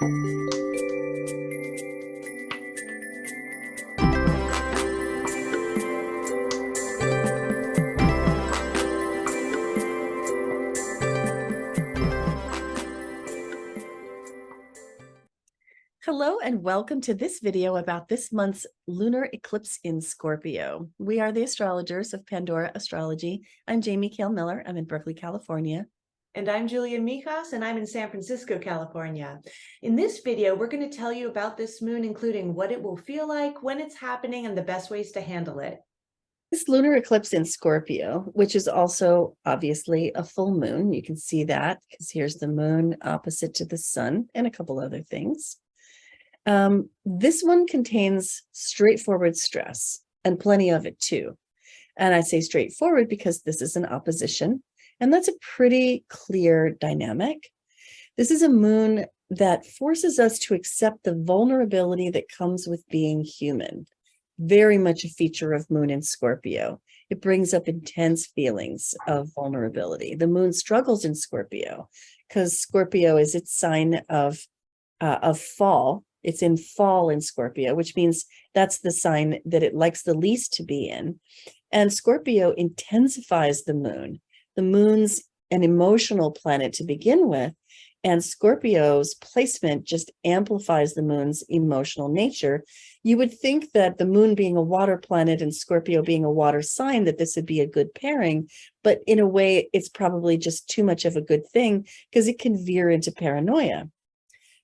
Hello and welcome to this video about this month's lunar eclipse in Scorpio. We are the astrologers of Pandora Astrology. I'm Jamie Kale Miller. I'm in Berkeley, California. And I'm Julia Mijas, and I'm in San Francisco, California. In this video, we're going to tell you about this moon, including what it will feel like, when it's happening, and the best ways to handle it. This lunar eclipse in Scorpio, which is also obviously a full moon. You can see that because here's the moon opposite to the sun and a couple other things. This one contains straightforward stress and plenty of it too. And I say straightforward because this is an opposition, and that's a pretty clear dynamic. This is a moon that forces us to accept the vulnerability that comes with being human. Very much a feature of Moon in Scorpio. It brings up intense feelings of vulnerability. The moon struggles in Scorpio because Scorpio is its sign of fall. It's in fall in Scorpio, which means that's the sign that it likes the least to be in. And Scorpio intensifies the moon. The moon's an emotional planet to begin with, and Scorpio's placement just amplifies the moon's emotional nature. You would think that the moon being a water planet and Scorpio being a water sign, that this would be a good pairing, but in a way, it's probably just too much of a good thing because it can veer into paranoia.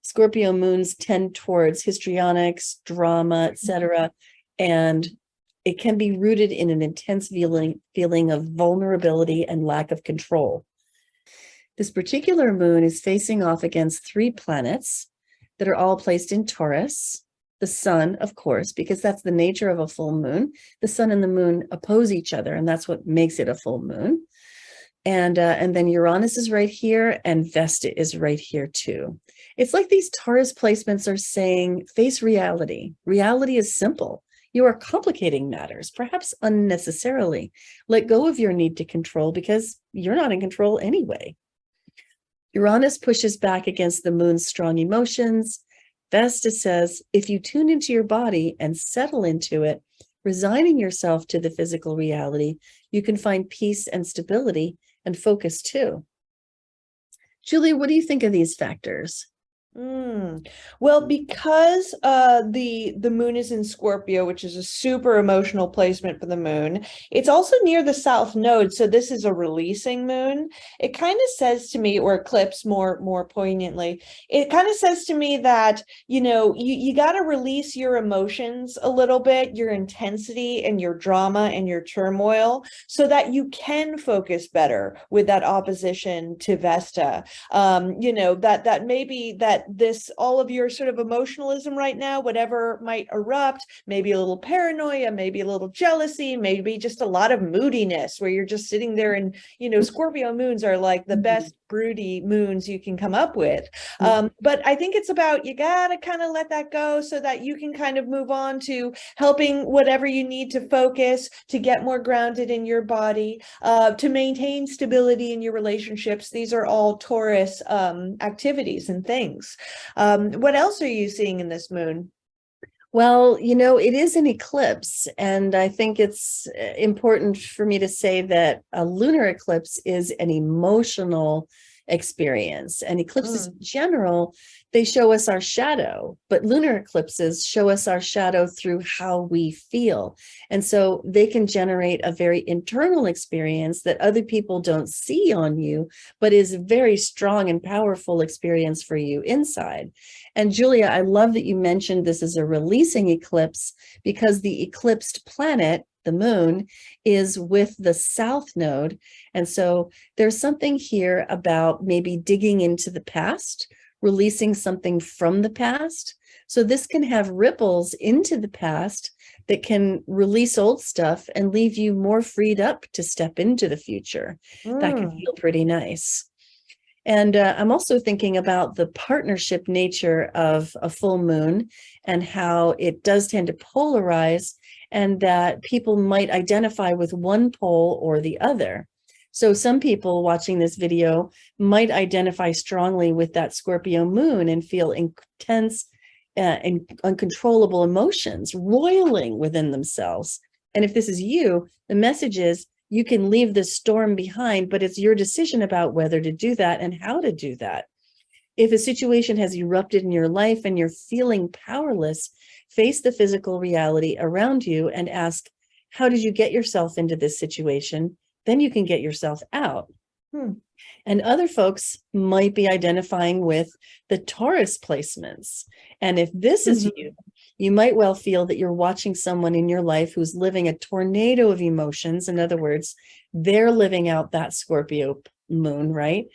Scorpio moons tend towards histrionics, drama, etc., and it can be rooted in an intense feeling of vulnerability and lack of control. This particular moon is facing off against 3 planets that are all placed in Taurus. The sun, of course, because that's the nature of a full moon. The sun and the moon oppose each other, and that's what makes it a full moon. And then Uranus is right here, and Vesta is right here too. It's like these Taurus placements are saying, face reality. Reality is simple. You are complicating matters, perhaps unnecessarily. Let go of your need to control because you're not in control anyway. Uranus pushes back against the moon's strong emotions. Vesta says, if you tune into your body and settle into it, resigning yourself to the physical reality, you can find peace and stability and focus too. Julia, what do you think of these factors? Well, because the moon is in Scorpio, which is a super emotional placement for the moon, it's also near the south node, so this is a releasing moon. It kind of says to me, or eclipse more poignantly, it kind of says to me that, you know, you got to release your emotions a little bit, your intensity and your drama and your turmoil, so that you can focus better with that opposition to Vesta. You know, that maybe that this, all of your sort of emotionalism right now, whatever might erupt, maybe a little paranoia, maybe a little jealousy, maybe just a lot of moodiness where you're just sitting there, and, you know, Scorpio moons are like the best broody moons you can come up with. But I think it's about, you gotta kind of let that go so that you can kind of move on to helping whatever you need to focus, to get more grounded in your body, to maintain stability in your relationships. These are all Taurus activities and things. What else are you seeing in this moon? Well, you know, it is an eclipse, and I think it's important for me to say that a lunar eclipse is an emotional experience. And eclipses in general, they show us our shadow, but lunar eclipses show us our shadow through how we feel. And so they can generate a very internal experience that other people don't see on you, but is a very strong and powerful experience for you inside. And Julia, I love that you mentioned this is a releasing eclipse, because the eclipsed planet, the moon, is with the south node. And so there's something here about maybe digging into the past, releasing something from the past. So this can have ripples into the past that can release old stuff and leave you more freed up to step into the future. That can feel pretty nice. And I'm also thinking about the partnership nature of a full moon and how it does tend to polarize, and that people might identify with one pole or the other. So some people watching this video might identify strongly with that Scorpio moon and feel intense and uncontrollable emotions roiling within themselves. And if this is you, the message is you can leave the storm behind, but it's your decision about whether to do that and how to do that. If a situation has erupted in your life and you're feeling powerless, face the physical reality around you and ask, how did you get yourself into this situation? Then you can get yourself out. And other folks might be identifying with the Taurus placements. And if this is you, you might well feel that you're watching someone in your life who's living a tornado of emotions. In other words, they're living out that Scorpio moon, right?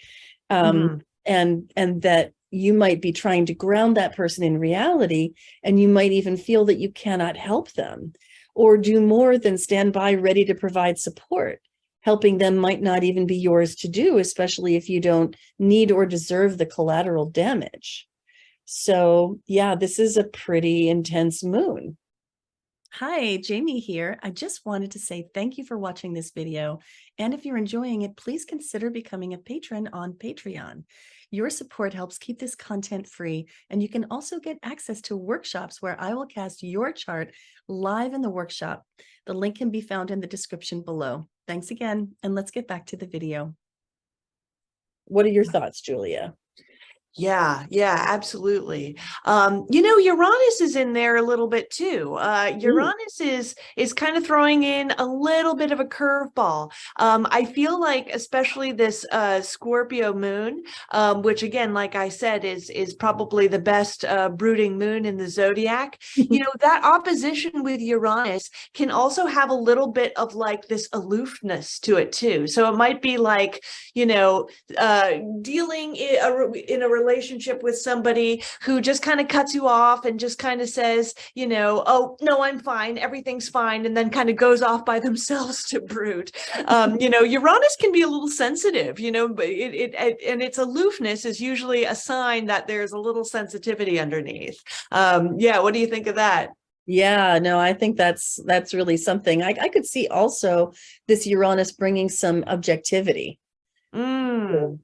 And that you might be trying to ground that person in reality, and you might even feel that you cannot help them or do more than stand by ready to provide support. Helping them might not even be yours to do, especially if you don't need or deserve the collateral damage. So yeah, this is a pretty intense moon. Hi, Jamie here. I just wanted to say thank you for watching this video. And if you're enjoying it, please consider becoming a patron on Patreon. Your support helps keep this content free, and you can also get access to workshops where I will cast your chart live in the workshop. The link can be found in the description below. Thanks again, and let's get back to the video. What are your thoughts, Julia? Yeah, absolutely. Uranus is in there a little bit too. Uranus is kind of throwing in a little bit of a curveball. I feel like especially this Scorpio moon, which again, like I said, is probably the best brooding moon in the zodiac. That opposition with Uranus can also have a little bit of like this aloofness to it too. So it might be like, dealing in a relationship with somebody who just kind of cuts you off and just kind of says, oh, no, I'm fine, everything's fine, and then kind of goes off by themselves to brood. Uranus can be a little sensitive, but and its aloofness is usually a sign that there's a little sensitivity underneath. What do you think of that? Yeah, no, I think that's really something. I could see also this Uranus bringing some objectivity.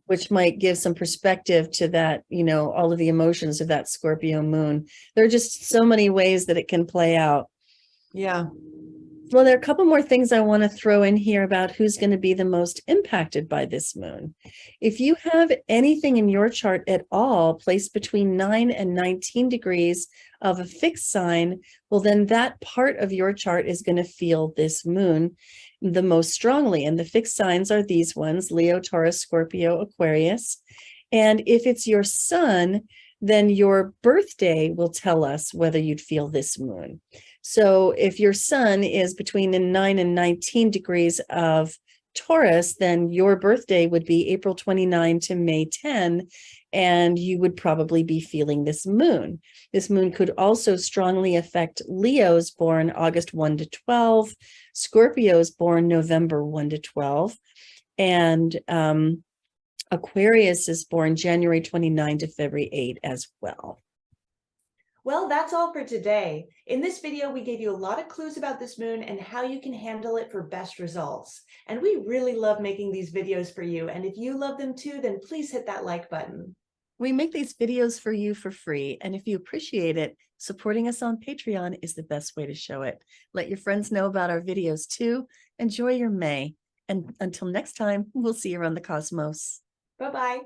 Which might give some perspective to that, all of the emotions of that Scorpio moon. There are just so many ways that it can play out. Yeah. Well, there are a couple more things I want to throw in here about who's going to be the most impacted by this moon. If you have anything in your chart at all placed between 9 and 19 degrees of a fixed sign, well, then that part of your chart is going to feel this moon the most strongly. And the fixed signs are these ones: Leo, Taurus, Scorpio, Aquarius. And if it's your sun, then your birthday will tell us whether you'd feel this moon. So if your sun is between the 9 and 19 degrees of Taurus, then your birthday would be April 29 to May 10, and you would probably be feeling this moon. This moon could also strongly affect Leos born August 1 to 12, Scorpios born November 1 to 12, and Aquarius is born January 29 to February 8 as well. Well, that's all for today. In this video, we gave you a lot of clues about this moon and how you can handle it for best results. And we really love making these videos for you. And if you love them too, then please hit that like button. We make these videos for you for free. And if you appreciate it, supporting us on Patreon is the best way to show it. Let your friends know about our videos too. Enjoy your May. And until next time, we'll see you around the cosmos. Bye-bye.